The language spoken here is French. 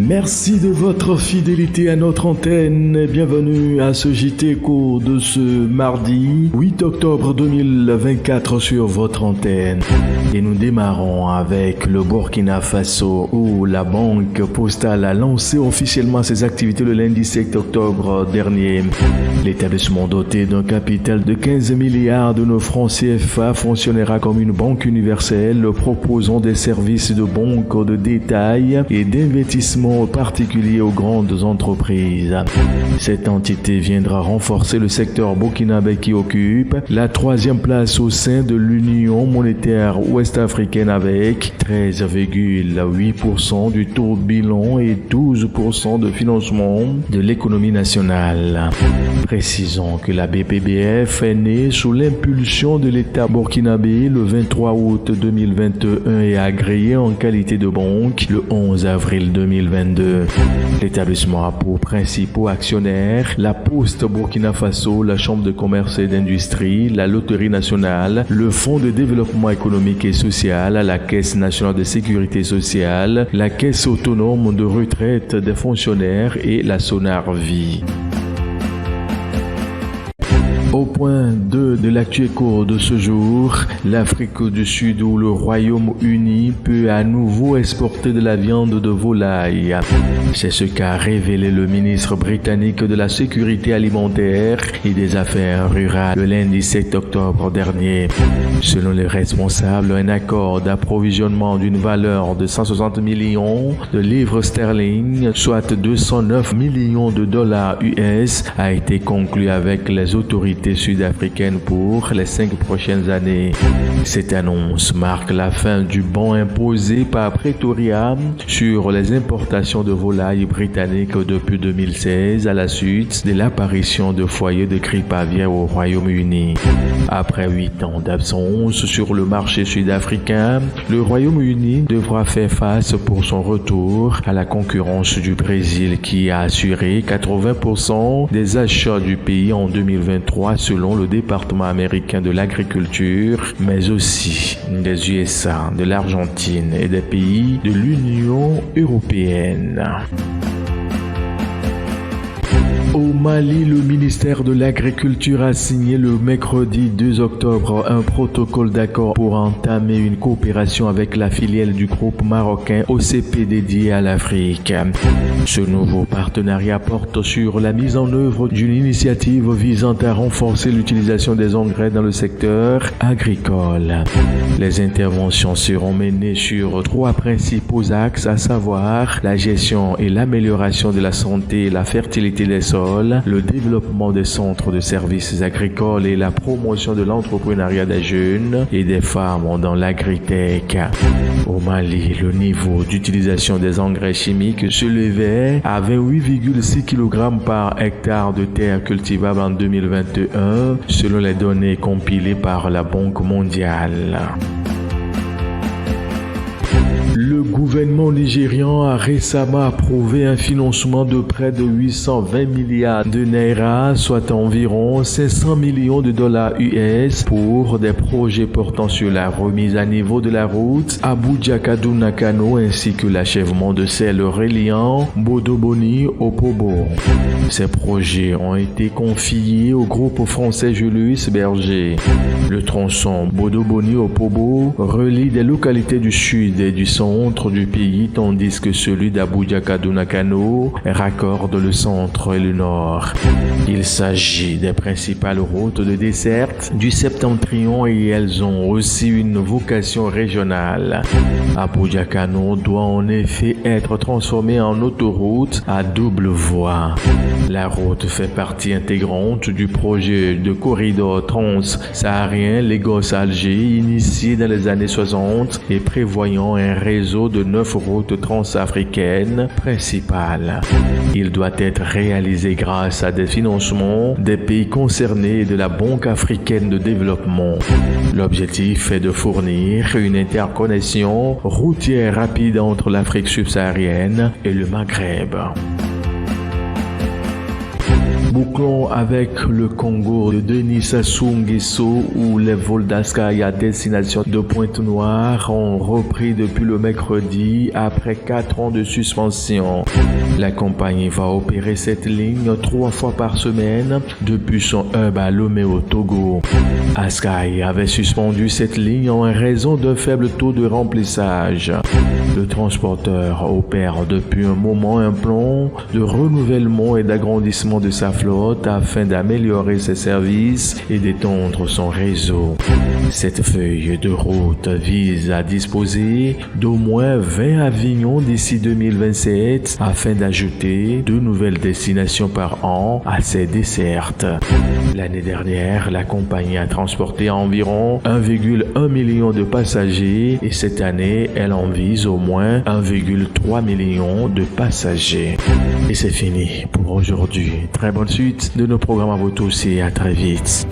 Merci de votre fidélité à notre antenne. Bienvenue à ce JT Éco de ce mardi 8 octobre 2024 sur votre antenne. Et nous démarrons avec le Burkina Faso où la Banque Postale a lancé officiellement ses activités le lundi 7 octobre dernier. L'établissement doté d'un capital de 15 milliards de nos francs CFA fonctionnera comme une banque universelle proposant des services de banque de détail et d'investissement particulier aux grandes entreprises. Cette entité viendra renforcer le secteur burkinabé qui occupe la 3e place au sein de l'Union monétaire ouest-africaine avec 13,8% du taux bilan et 12% de financement de l'économie nationale. Précisons que la BPBF est née sous l'impulsion de l'État burkinabé le 23 août 2021 et agréée en qualité de banque le 11 avril 2022. L'établissement a pour principaux actionnaires la Poste Burkina Faso, la Chambre de commerce et d'industrie, la Loterie nationale, le Fonds de développement économique et social, la Caisse nationale de sécurité sociale, la Caisse autonome de retraite des fonctionnaires et la Sonarvie. Au point 2 de l'actu éco de ce jour, l'Afrique du Sud où le Royaume-Uni peut à nouveau exporter de la viande de volaille. C'est ce qu'a révélé le ministre britannique de la Sécurité alimentaire et des Affaires rurales le lundi 7 octobre dernier. Selon les responsables, un accord d'approvisionnement d'une valeur de 160 millions de livres sterling, soit 209 millions de dollars US, a été conclu avec les autorités sud-africaine pour les 5 prochaines années. Cette annonce marque la fin du ban imposé par Pretoria sur les importations de volailles britanniques depuis 2016 à la suite de l'apparition de foyers de grippe aviaire au Royaume-Uni. Après 8 ans d'absence sur le marché sud-africain, le Royaume-Uni devra faire face pour son retour à la concurrence du Brésil qui a assuré 80% des achats du pays en 2023 selon le département américain de l'agriculture, mais aussi des USA, de l'Argentine et des pays de l'Union européenne. Au Mali, le ministère de l'Agriculture a signé le mercredi 2 octobre un protocole d'accord pour entamer une coopération avec la filiale du groupe marocain OCP dédié à l'Afrique. Ce nouveau partenariat porte sur la mise en œuvre d'une initiative visant à renforcer l'utilisation des engrais dans le secteur agricole. Les interventions seront menées sur 3 principaux axes, à savoir la gestion et l'amélioration de la santé et la fertilité des sols, le développement des centres de services agricoles et la promotion de l'entrepreneuriat des jeunes et des femmes dans l'agritech. Au Mali, le niveau d'utilisation des engrais chimiques se levait à 28,6 kg par hectare de terre cultivable en 2021, selon les données compilées par la Banque mondiale. Le gouvernement nigérian a récemment approuvé un financement de près de 820 milliards de naira, soit environ 500 millions de dollars US pour des projets portant sur la remise à niveau de la route Abuja-Kaduna-Kano ainsi que l'achèvement de celle reliant Bodo-Boni-Opobo. Ces projets ont été confiés au groupe français Julius Berger. Le tronçon Bodo-Boni-Opobo relie des localités du sud et du centre du pays, tandis que celui d'Abuja-Kaduna-Kano raccorde le centre et le nord. Il s'agit des principales routes de desserte du septentrion et elles ont aussi une vocation régionale. Abuja-Kano doit en effet être transformée en autoroute à double voie. La route fait partie intégrante du projet de corridor trans-saharien Lagos-Alger initié dans les années 60 et prévoyant un réseau de 9 routes transafricaines principales. Il doit être réalisé grâce à des financements des pays concernés et de la Banque africaine de développement. L'objectif est de fournir une interconnexion routière rapide entre l'Afrique subsaharienne et le Maghreb. Bouclons avec le Congo de Denis Sassou Nguesso où les vols d'Askai à destination de Pointe-Noire ont repris depuis le mercredi après 4 ans de suspension. La compagnie va opérer cette ligne 3 fois par semaine depuis son hub à Lomé au Togo. Askai avait suspendu cette ligne en raison d'un faible taux de remplissage. Le transporteur opère depuis un moment un plan de renouvellement et d'agrandissement de sa flotte afin d'améliorer ses services et d'étendre son réseau. Cette feuille de route vise à disposer d'au moins 20 avions d'ici 2027 afin d'ajouter 2 nouvelles destinations par an à ses dessertes. L'année dernière, la compagnie a transporté environ 1,1 million de passagers et cette année, elle en vise au moins 1,3 million de passagers. Et c'est fini pour aujourd'hui. Très bonne suite de nos programmes à vous tous et à très vite.